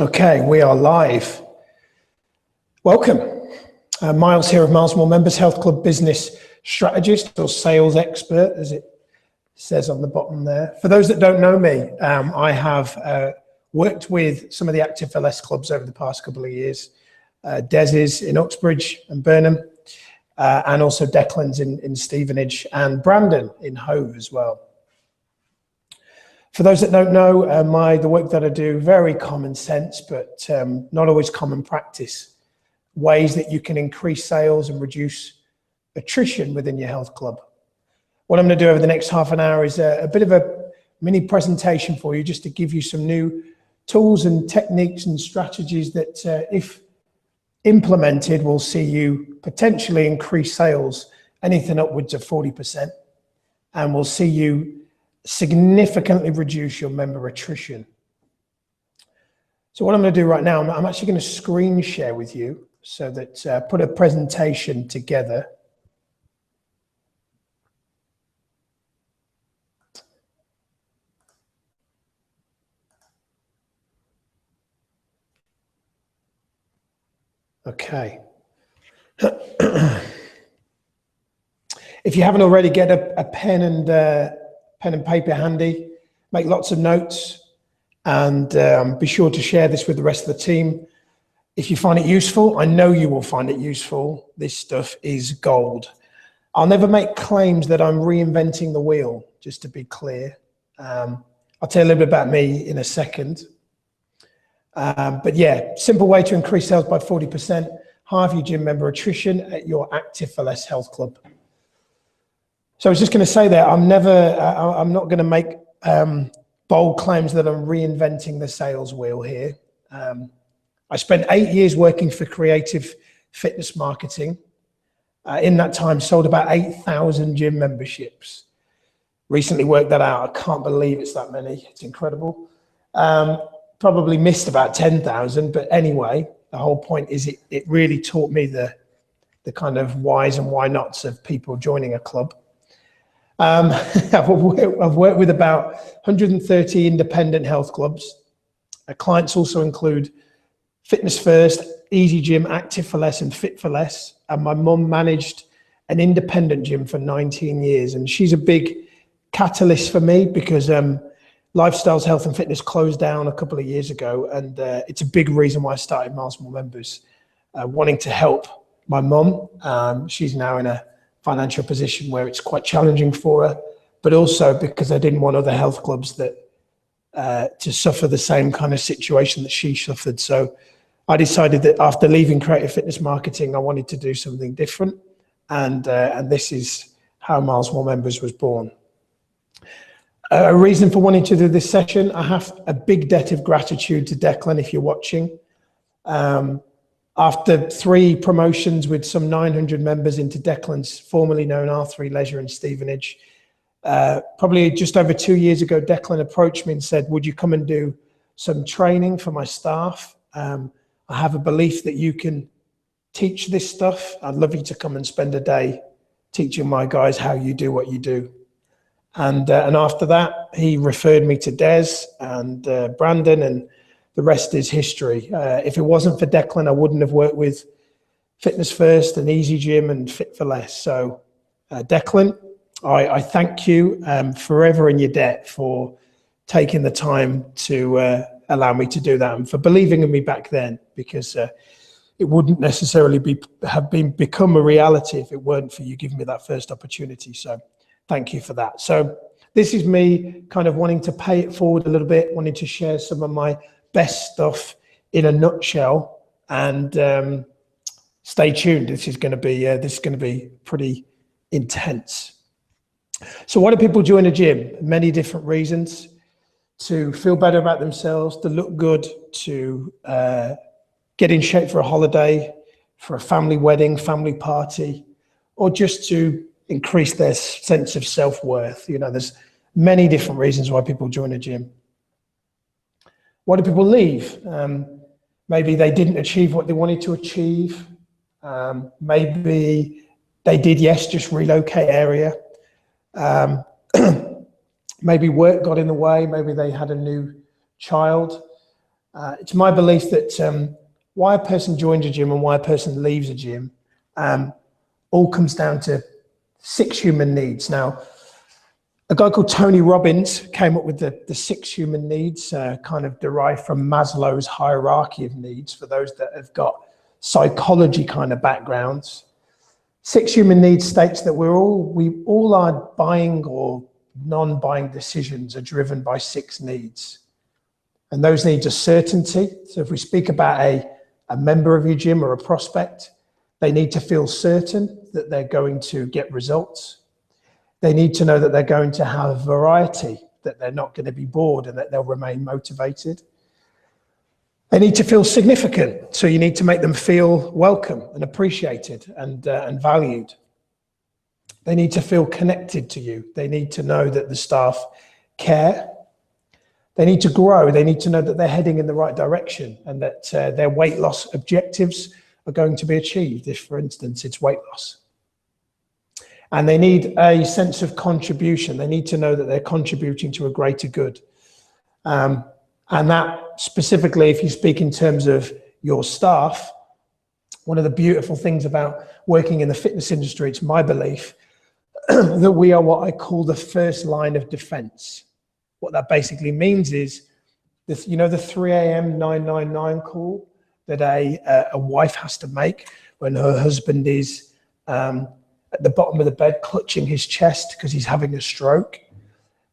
Okay, we are live. Welcome. Miles here of Miles More Members, Health Club business strategist or sales expert, as it says on the bottom there. For those that don't know me, I have worked with some of the active LS clubs over the past couple of years. Des's in Uxbridge and Burnham, and also Declan's in Stevenage, and Brandon in Hove as well. For those that don't know, the work that I do, very common sense, but not always common practice. Ways that you can increase sales and reduce attrition within your health club. What I'm going to do over the next half an hour is a bit of a mini presentation for you, just to give you some new tools and techniques and strategies that, if implemented, will see you potentially increase sales anything upwards of 40%, and will see you significantly reduce your member attrition. So what I'm going to do right now, I'm actually going to screen share with you so that put a presentation together. Okay. If you haven't already, get a pen and paper handy, make lots of notes, and be sure to share this with the rest of the team. If you find it useful, I know you will find it useful. This stuff is gold. I'll never make claims that I'm reinventing the wheel, just to be clear. I'll tell you a little bit about me in a second. But yeah, simple way to increase sales by 40%, halve your gym member attrition at your active LS health club. So I was just going to say that I'm not going to make bold claims that I'm reinventing the sales wheel here. I spent 8 years working for creative fitness marketing. In that time, sold about 8,000 gym memberships. Recently worked that out. I can't believe it's that many. It's incredible. Probably missed about 10,000, but anyway, the whole point is it really taught me the kind of whys and why nots of people joining a club. I've worked with about 130 independent health clubs. Clients also include Fitness First, Easy Gym, Active for Less, and Fit for Less. And my mum managed an independent gym for 19 years. And she's a big catalyst for me because Lifestyles Health and Fitness closed down a couple of years ago. And it's a big reason why I started Miles More Members, wanting to help my mum. She's now in a financial position where it's quite challenging for her, but also because I didn't want other health clubs that to suffer the same kind of situation that she suffered. So I decided that after leaving creative fitness marketing, I wanted to do something different, and this is how Miles More Members was born. A reason for wanting to do this session, I have a big debt of gratitude to Declan, if you're watching. After 3 promotions with some 900 members into Declan's formerly known R3 Leisure in Stevenage, probably just over 2 years ago, Declan approached me and said, would you come and do some training for my staff? I have a belief that you can teach this stuff. I'd love you to come and spend a day teaching my guys how you do what you do. And after that, he referred me to Des and Brandon, and the rest is history. If it wasn't for Declan, I wouldn't have worked with Fitness First and Easy Gym and Fit for Less. So Declan, I thank you forever in your debt for taking the time to allow me to do that, and for believing in me back then, because it wouldn't necessarily become a reality if it weren't for you giving me that first opportunity. So thank you for that. So this is me kind of wanting to pay it forward a little bit, wanting to share some of my best stuff in a nutshell, and stay tuned. This is going to be pretty intense. So why do people join a gym? Many different reasons: to feel better about themselves, to look good, to get in shape for a holiday, for a family wedding, family party, or just to increase their sense of self-worth. You know, there's many different reasons why people join a gym. Why do people leave? Maybe they didn't achieve what they wanted to achieve. Maybe they did, yes, just relocate area. Maybe work got in the way. Maybe they had a new child. It's my belief that why a person joins a gym and why a person leaves a gym all comes down to 6 human needs. Now, a guy called Tony Robbins came up with the 6 human needs, kind of derived from Maslow's hierarchy of needs for those that have got psychology kind of backgrounds. 6 human needs states that we all our buying or non-buying decisions are driven by 6 needs. And those needs are certainty. So if we speak about a member of your gym or a prospect, they need to feel certain that they're going to get results. They need to know that they're going to have variety, that they're not going to be bored and that they'll remain motivated. They need to feel significant. So you need to make them feel welcome and appreciated and valued. They need to feel connected to you. They need to know that the staff care. They need to grow. They need to know that they're heading in the right direction and that their weight loss objectives are going to be achieved, if, for instance, it's weight loss. And they need a sense of contribution. They need to know that they're contributing to a greater good. And that specifically, if you speak in terms of your staff, one of the beautiful things about working in the fitness industry, it's my belief that we are what I call the first line of defense. What that basically means is, this, you know, the 3 a.m. 999 call that a wife has to make when her husband is at the bottom of the bed clutching his chest because he's having a stroke.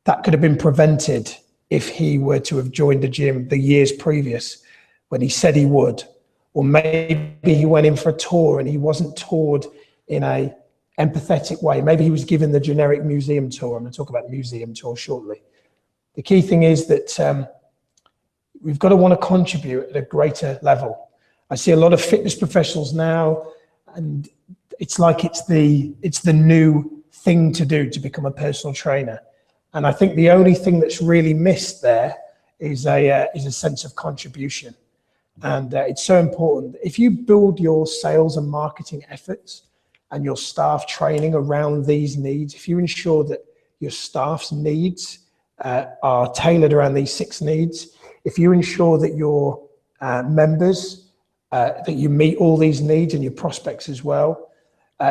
That could have been prevented if he were to have joined the gym the years previous when he said he would. Or maybe he went in for a tour and he wasn't toured in a empathetic way. Maybe he was given the generic museum tour. I'm going to talk about the museum tour shortly. The key thing is that we've got to want to contribute at a greater level. I see a lot of fitness professionals now, and it's like it's the new thing to do to become a personal trainer. And I think the only thing that's really missed there is a sense of contribution. And it's so important. If you build your sales and marketing efforts and your staff training around these needs, if you ensure that your staff's needs are tailored around these 6 needs, if you ensure that your members, that you meet all these needs and your prospects as well,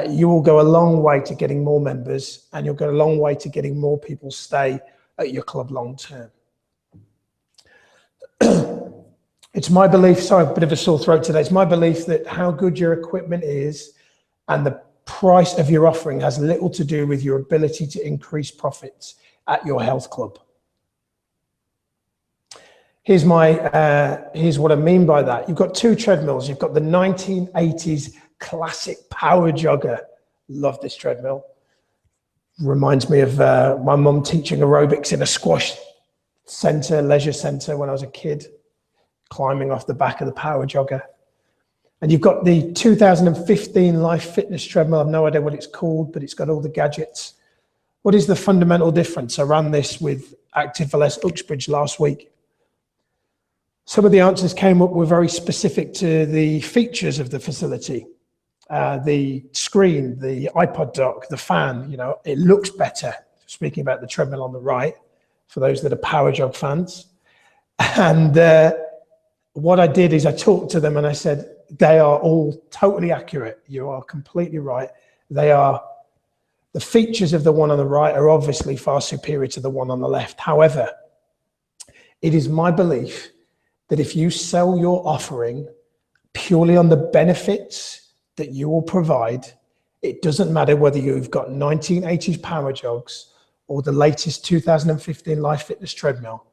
you will go a long way to getting more members, and you'll go a long way to getting more people stay at your club long term. It's my belief, sorry, a bit of a sore throat today. It's my belief that how good your equipment is and the price of your offering has little to do with your ability to increase profits at your health club. Here's what I mean by that. You've got 2 treadmills. You've got the 1980s classic power jogger. Love this treadmill. Reminds me of my mum teaching aerobics in a squash center, leisure center when I was a kid, climbing off the back of the power jogger. And you've got the 2015 Life Fitness treadmill. I've no idea what it's called, but it's got all the gadgets. What is the fundamental difference? I ran this with Active LS Uxbridge last week. Some of the answers came up were very specific to the features of the facility. The screen, the iPod dock, the fan, you know, it looks better. Speaking about the treadmill on the right, for those that are power jog fans. And what I did is I talked to them and I said, they are all totally accurate. You are completely right. The features of the one on the right are obviously far superior to the one on the left. However, it is my belief that if you sell your offering purely on the benefits that you will provide, it doesn't matter whether you've got 1980s power jogs or the latest 2015 Life Fitness treadmill.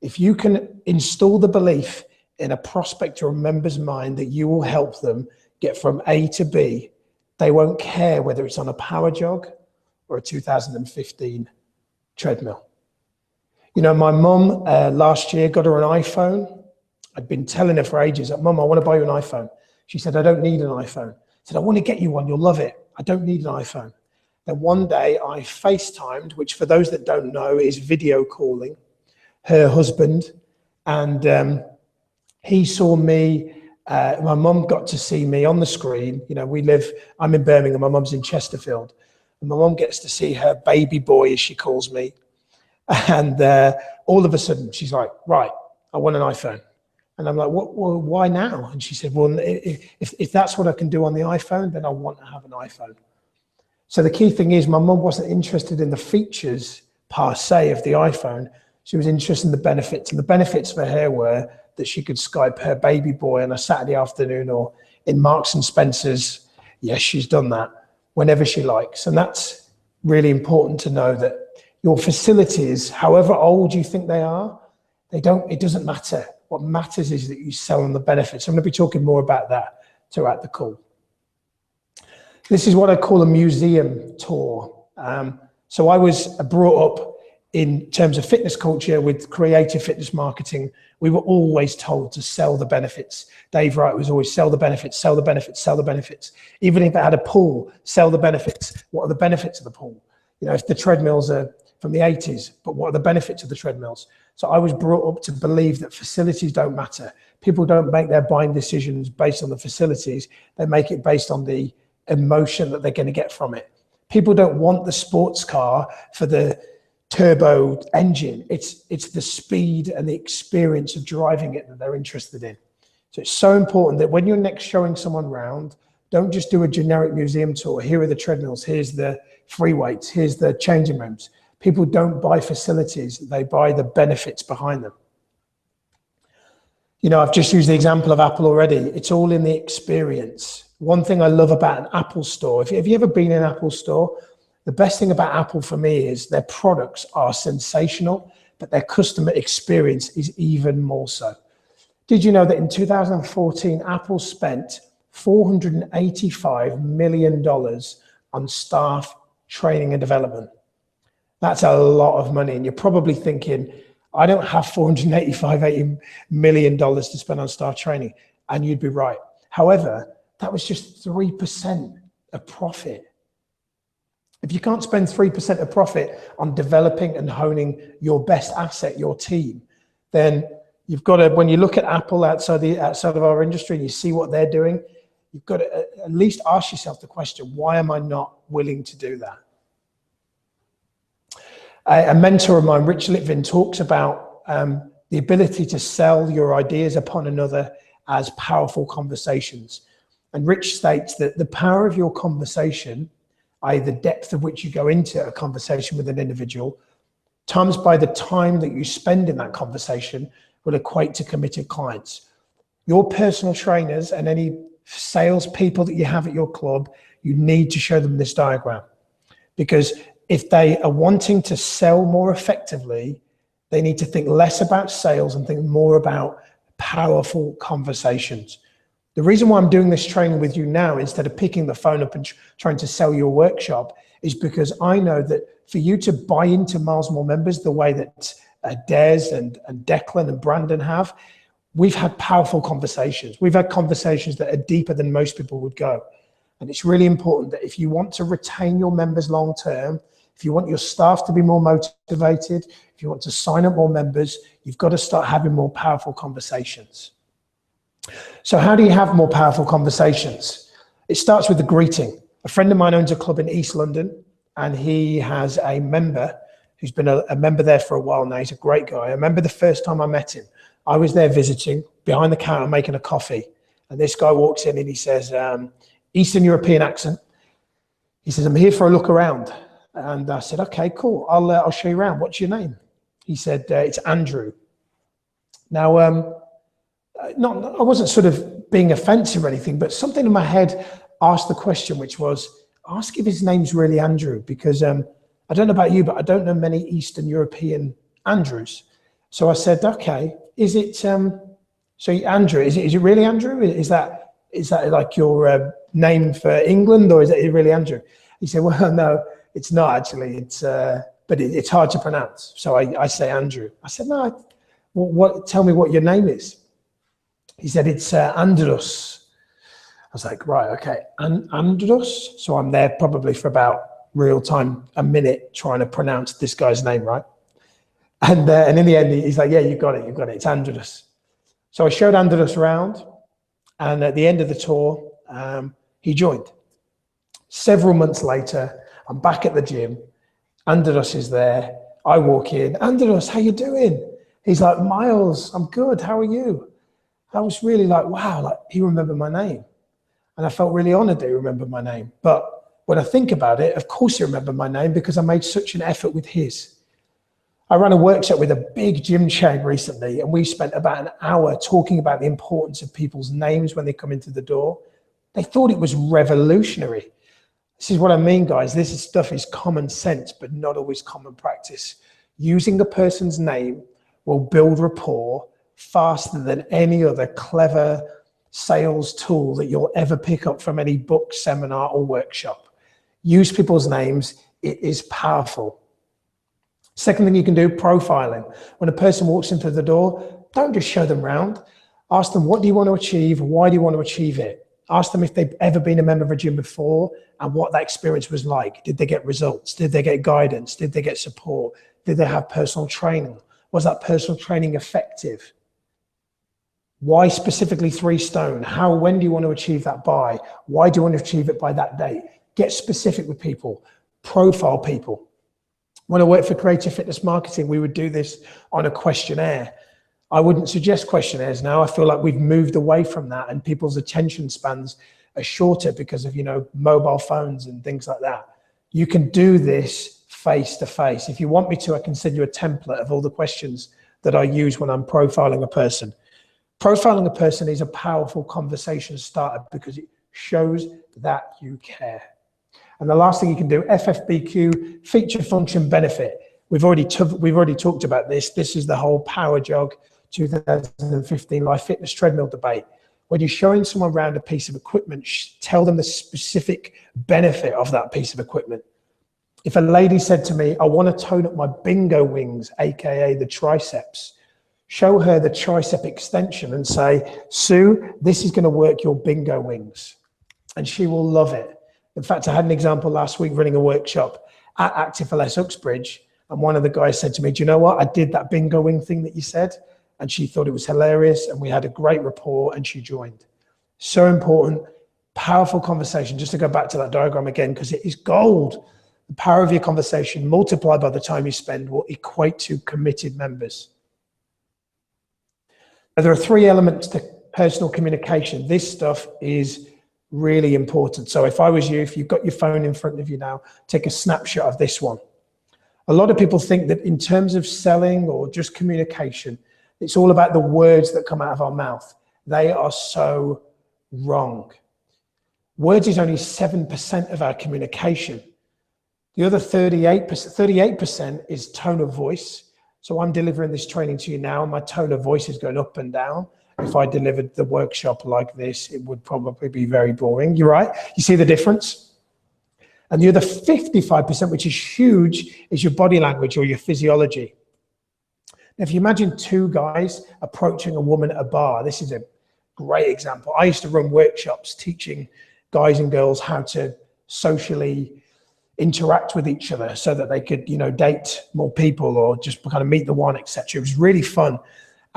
If you can install the belief in a prospect or a member's mind that you will help them get from A to B, they won't care whether it's on a power jog or a 2015 treadmill. You know, my mum last year got her an iPhone. I'd been telling her for ages, Mum, I want to buy you an iPhone. She said, I don't need an iPhone. I said, I want to get you one. You'll love it. I don't need an iPhone. Then one day I FaceTimed, which for those that don't know is video calling, her husband. And he saw me, my mum got to see me on the screen. You know, I'm in Birmingham, my mum's in Chesterfield. And my mum gets to see her baby boy, as she calls me. And all of a sudden she's like, right, I want an iPhone. And I'm like, well, why now? And she said, well, if that's what I can do on the iPhone, then I want to have an iPhone. So the key thing is my mum wasn't interested in the features per se of the iPhone. She was interested in the benefits. And the benefits for her were that she could Skype her baby boy on a Saturday afternoon or in Marks and Spencer's. Yes, she's done that whenever she likes. And that's really important to know, that your facilities, however old you think they are, it doesn't matter. What matters is that you sell them the benefits. I'm going to be talking more about that throughout the call. This is what I call a museum tour. So I was brought up in terms of fitness culture with creative fitness marketing. We were always told to sell the benefits. Dave Wright was always sell the benefits, sell the benefits, sell the benefits. Even if it had a pool, sell the benefits. What are the benefits of the pool? You know, if the treadmills are from the 80s, but what are the benefits of the treadmills? So I was brought up to believe that facilities don't matter. People don't make their buying decisions based on the facilities. They make it based on the emotion that they're going to get from it. People don't want the sports car for the turbo engine. It's the speed and the experience of driving it that they're interested in. So it's so important that when you're next showing someone around, don't just do a generic museum tour. Here are the treadmills, here's the free weights, here's the changing rooms. People don't buy facilities, they buy the benefits behind them. You know, I've just used the example of Apple already. It's all in the experience. One thing I love about an Apple store, have you ever been in an Apple store? The best thing about Apple for me is their products are sensational, but their customer experience is even more so. Did you know that in 2014, Apple spent $485 million on staff training and development? That's a lot of money. And you're probably thinking, I don't have $485 million to spend on staff training. And you'd be right. However, that was just 3% of profit. If you can't spend 3% of profit on developing and honing your best asset, your team, then you've got to, when you look at Apple outside of our industry and you see what they're doing, you've got to at least ask yourself the question, why am I not willing to do that? A mentor of mine, Rich Litvin, talks about the ability to sell your ideas upon another as powerful conversations. And Rich states that the power of your conversation, i.e. the depth of which you go into a conversation with an individual, times by the time that you spend in that conversation, will equate to committed clients. Your personal trainers and any sales people that you have at your club, you need to show them this diagram, because if they are wanting to sell more effectively, they need to think less about sales and think more about powerful conversations. The reason why I'm doing this training with you now, instead of picking the phone up and trying to sell your workshop, is because I know that for you to buy into Miles More Members the way that Des and Declan and Brandon have, we've had powerful conversations. We've had conversations that are deeper than most people would go. And it's really important that if you want to retain your members long term, if you want your staff to be more motivated, if you want to sign up more members, you've got to start having more powerful conversations. So how do you have more powerful conversations? It starts with the greeting. A friend of mine owns a club in East London, and he has a member who's been a member there for a while now. He's a great guy. I remember the first time I met him, I was there visiting, behind the counter making a coffee. And this guy walks in and he says, Eastern European accent. He says, I'm here for a look around. And I said, okay, cool. I'll show you around. What's your name? He said, it's Andrew. Now, I wasn't sort of being offensive or anything, but something in my head asked the question, which was, ask if his name's really Andrew, because I don't know about you, but I don't know many Eastern European Andrews. So I said, okay, is it, so Andrew, is it really Andrew? Is that like your name for England, or is it really Andrew? He said, well, no, it's not actually. But it's hard to pronounce. So I say Andrew. I said, no, tell me what your name is. He said, it's Andros. I was like, right, okay, Andros. So I'm there probably for about real time, a minute, trying to pronounce this guy's name, right? And in the end, he's like, yeah, you got it. It's Andros. So I showed Andros around, and at the end of the tour, he joined. Several months later, I'm back at the gym. Andros is there. I walk in. Andros, how you doing? He's like, Miles, I'm good. How are you? I was really like, wow, like he remembered my name. And I felt really honored that he remembered my name. But when I think about it, of course he remembered my name because I made such an effort with his. I ran a workshop with a big gym chain recently, and we spent about an hour talking about the importance of people's names when they come into the door. They thought it was revolutionary. This is what I mean, guys. This stuff is common sense, but not always common practice. Using a person's name will build rapport faster than any other clever sales tool that you'll ever pick up from any book, seminar, or workshop. Use people's names. It is powerful. Second thing you can do, profiling. When a person walks into the door, don't just show them around. Ask them, what do you want to achieve? Why do you want to achieve it? Ask them if they've ever been a member of a gym before and what that experience was like. Did they get results? Did they get guidance? Did they get support? Did they have personal training? Was that personal training effective? Why specifically 3 stone? When do you want to achieve that by? Why do you want to achieve it by that date? Get specific with people. Profile people. When I worked for Creative Fitness Marketing, we would do this on a questionnaire. I wouldn't suggest questionnaires now. I feel like we've moved away from that and people's attention spans are shorter because of, mobile phones and things like that. You can do this face to face. If you want me to, I can send you a template of all the questions that I use when I'm profiling a person. Profiling a person is a powerful conversation starter because it shows that you care. And the last thing you can do, FFBQ, feature, function, benefit. We've already talked about this. This is the whole Power Jog 2015 Life Fitness Treadmill debate. When you're showing someone around a piece of equipment, tell them the specific benefit of that piece of equipment. If a lady said to me, I want to tone up my bingo wings, AKA the triceps, show her the tricep extension and say, Sue, this is going to work your bingo wings. And she will love it. In fact, I had an example last week running a workshop at Active LS Uxbridge. And one of the guys said to me, do you know what? I did that bingo wing thing that you said. And she thought it was hilarious. And we had a great rapport and she joined. So important, powerful conversation. Just to go back to that diagram again, because it is gold. The power of your conversation multiplied by the time you spend will equate to committed members. Now, there are 3 elements to personal communication. This stuff is really important. So if I was you, if you've got your phone in front of you now, take a snapshot of this one. A lot of people think that in terms of selling or just communication, it's all about the words that come out of our mouth. They are so wrong. Words is only 7% of our communication. The other 38% is tone of voice. So I'm delivering this training to you now, and my tone of voice is going up and down. If I delivered the workshop like this, it would probably be very boring. You're right. You see the difference? And the other 55%, which is huge, is your body language or your physiology. Now, if you imagine 2 guys approaching a woman at a bar, this is a great example. I used to run workshops teaching guys and girls how to socially interact with each other so that they could, date more people or just kind of meet the one, etc. It was really fun.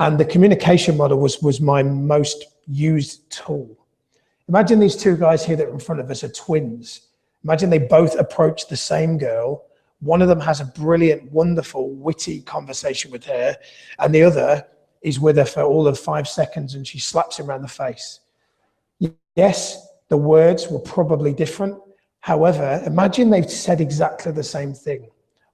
And the communication model was my most used tool. Imagine these 2 guys here that are in front of us are twins. Imagine they both approach the same girl. One of them has a brilliant, wonderful, witty conversation with her, and the other is with her for all of 5 seconds and she slaps him around the face. Yes, the words were probably different. However, imagine they've said exactly the same thing.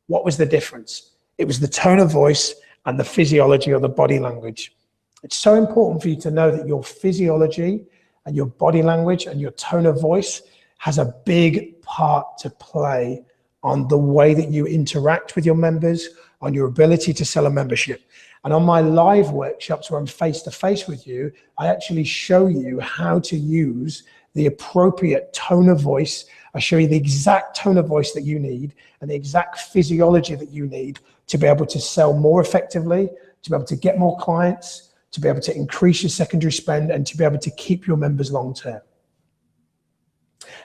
What was the difference? It was the tone of voice and the physiology or the body language. It's so important for you to know that your physiology and your body language and your tone of voice has a big part to play on the way that you interact with your members, on your ability to sell a membership. And on my live workshops where I'm face-to-face with you, I actually show you how to use the appropriate tone of voice. I show you the exact tone of voice that you need and the exact physiology that you need to be able to sell more effectively, to be able to get more clients, to be able to increase your secondary spend, and to be able to keep your members long-term.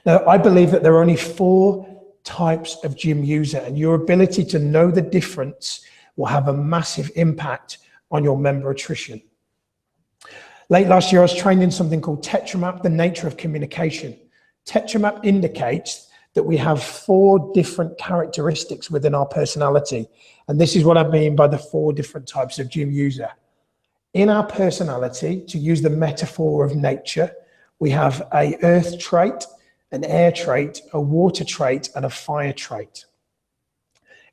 Now, I believe that there are only 4 types of gym user, and your ability to know the difference will have a massive impact on your member attrition. Late last year, I was trained in something called TetraMap, the nature of communication. TetraMap indicates that we have 4 different characteristics within our personality. And this is what I mean by the 4 different types of gym user. In our personality, to use the metaphor of nature, we have a earth trait, an air trait, a water trait, and a fire trait.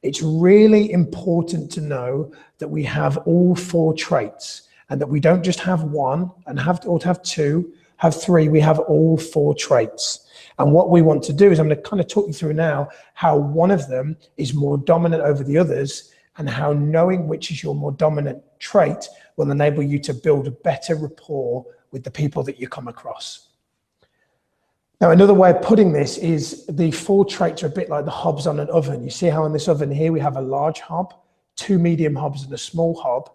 It's really important to know that we have all 4 traits and that we don't just have one and or have 2, have 3, we have all 4 traits. And what we want to do is I'm going to kind of talk you through now how one of them is more dominant over the others and how knowing which is your more dominant trait will enable you to build a better rapport with the people that you come across. Now, another way of putting this is the 4 traits are a bit like the hobs on an oven. You see how in this oven here we have a large hob, 2 medium hobs and a small hob.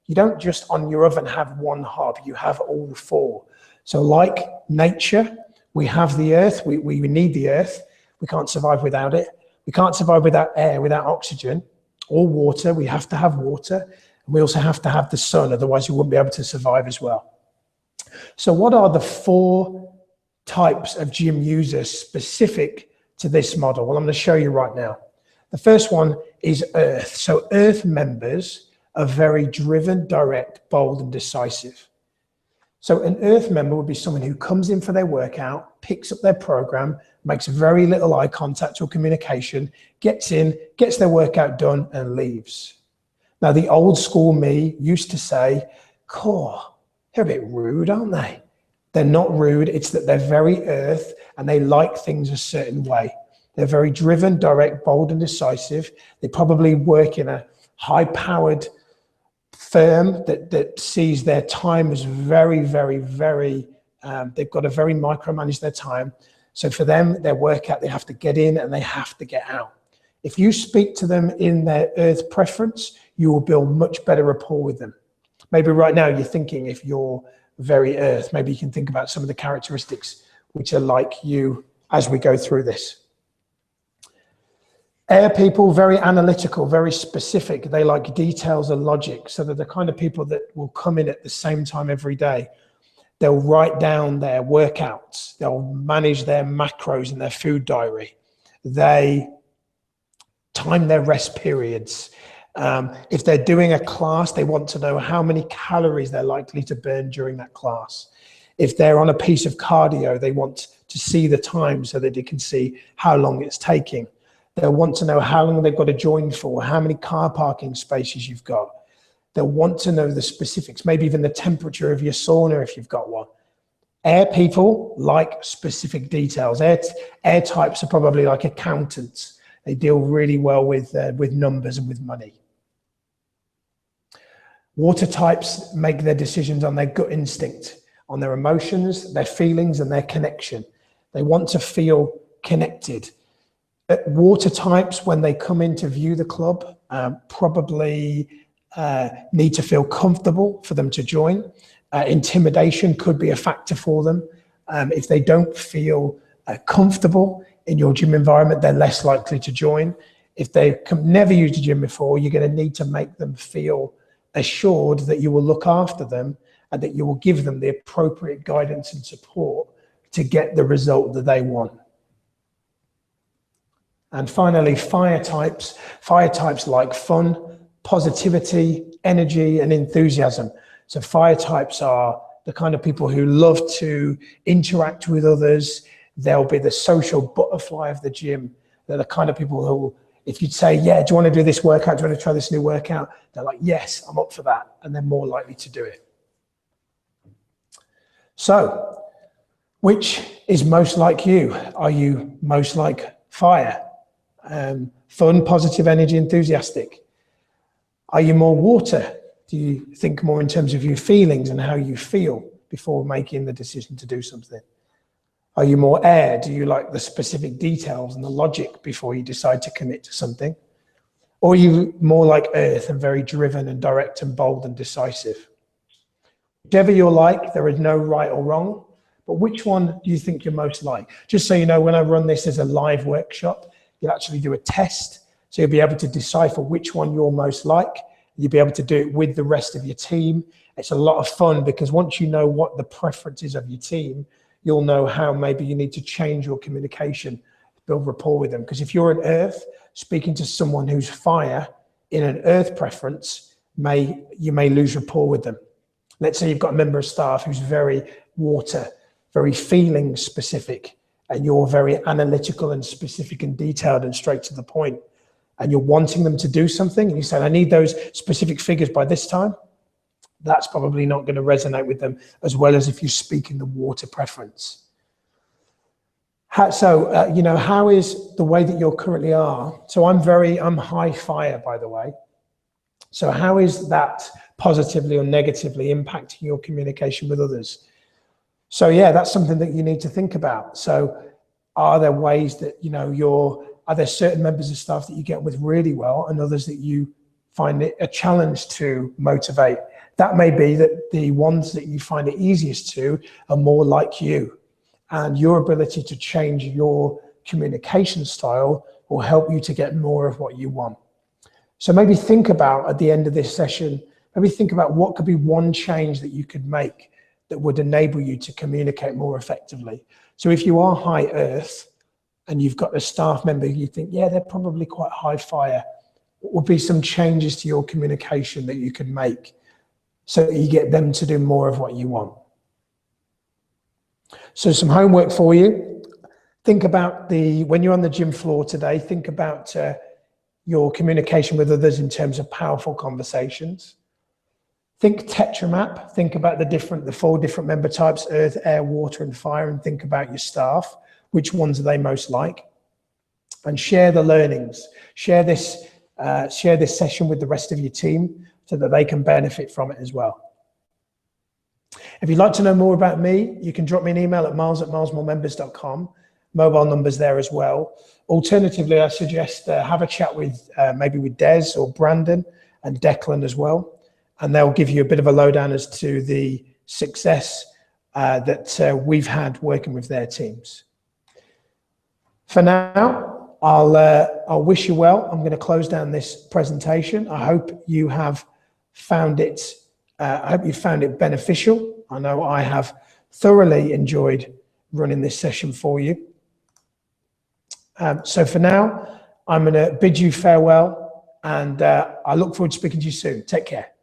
You don't just on your oven have one hob, you have all 4. So like nature, we have the earth, we need the earth. We can't survive without it. We can't survive without air, without oxygen or water. We have to have water. And we also have to have the sun, otherwise you wouldn't be able to survive as well. So what are the 4 types of gym users specific to this model? Well, I'm going to show you right now. The first one is Earth. So Earth members are very driven, direct, bold, and decisive. So an Earth member would be someone who comes in for their workout, picks up their program, makes very little eye contact or communication, gets in, gets their workout done, and leaves. Now, the old school me used to say, "Core, they're a bit rude, aren't they?" They're not rude, it's that they're very Earth and they like things a certain way. They're very driven, direct, bold, and decisive. They probably work in a high-powered firm that sees their time as very, they've got to very micromanage their time. So for them, their workout, they have to get in and they have to get out. If you speak to them in their Earth preference, you will build much better rapport with them. Maybe right now you're thinking, if you're very Earth, maybe you can think about some of the characteristics which are like you as we go through this. Air people, very analytical, very specific. They like details and logic. So they're the kind of people that will come in at the same time every day. They'll write down their workouts. They'll manage their macros in their food diary. They time their rest periods. If they're doing a class, they want to know how many calories they're likely to burn during that class. If they're on a piece of cardio, they want to see the time so that they can see how long it's taking. They'll want to know how long they've got to join for, how many car parking spaces you've got. They'll want to know the specifics, maybe even the temperature of your sauna if you've got one. Air people like specific details. Air types are probably like accountants. They deal really well with numbers and with money. Water types make their decisions on their gut instinct, on their emotions, their feelings, and their connection. They want to feel connected. Water types, when they come in to view the club, probably need to feel comfortable for them to join. Intimidation could be a factor for them. If they don't feel comfortable in your gym environment, they're less likely to join. If they've never used a gym before, you're going to need to make them feel assured that you will look after them and that you will give them the appropriate guidance and support to get the result that they want. And finally, fire types. Fire types like fun, positivity, energy, and enthusiasm. So fire types are the kind of people who love to interact with others. They'll be the social butterfly of the gym. They're the kind of people who, if you'd say, yeah, do you want to do this workout? Do you want to try this new workout? They're like, yes, I'm up for that. And they're more likely to do it. So, which is most like you? Are you most like fire? Fun, positive, energy, enthusiastic? Are you more water? Do you think more in terms of your feelings and how you feel before making the decision to do something? Are you more air? Do you like the specific details and the logic before you decide to commit to something? Or are you more like earth and very driven and direct and bold and decisive? Whichever you're like, there is no right or wrong, but which one do you think you're most like? Just so you know, when I run this as a live workshop, you'll actually do a test. So you'll be able to decipher which one you're most like. You'll be able to do it with the rest of your team. It's a lot of fun because once you know what the preferences of your team, you'll know how maybe you need to change your communication, build rapport with them. Because if you're an earth, speaking to someone who's fire in an earth preference, you may lose rapport with them. Let's say you've got a member of staff who's very water, very feeling specific, and you're very analytical and specific and detailed and straight to the point, and you're wanting them to do something, and you say, I need those specific figures by this time. That's probably not going to resonate with them as well as if you speak in the water preference. How is the way that you currently are? So I'm high fire, by the way. So how is that positively or negatively impacting your communication with others? So yeah, that's something that you need to think about. So are there ways that, are there certain members of staff that you get with really well and others that you find it a challenge to motivate? That may be that the ones that you find it easiest to are more like you, and your ability to change your communication style will help you to get more of what you want. So maybe think about, at the end of this session, maybe think about what could be one change that you could make that would enable you to communicate more effectively. So if you are high earth and you've got a staff member you think, yeah, they're probably quite high fire, what would be some changes to your communication that you could make so that you get them to do more of what you want? So some homework for you. Think about when you're on the gym floor today, think about your communication with others in terms of powerful conversations. Think tetramap, think about the 4 different member types, earth, air, water, and fire, and think about your staff. Which ones are they most like? And share the learnings. Share this session with the rest of your team so that they can benefit from it as well. If you'd like to know more about me, you can drop me an email at miles@milesmoremembers.com. Mobile numbers there as well. Alternatively, I suggest have a chat with maybe with Des or Brandon and Declan as well, and they'll give you a bit of a lowdown as to the success that we've had working with their teams. For now, I'll wish you well. I'm going to close down this presentation. I hope you have found it. I hope you found it beneficial. I know I have thoroughly enjoyed running this session for you. So for now, I'm going to bid you farewell, and I look forward to speaking to you soon. Take care.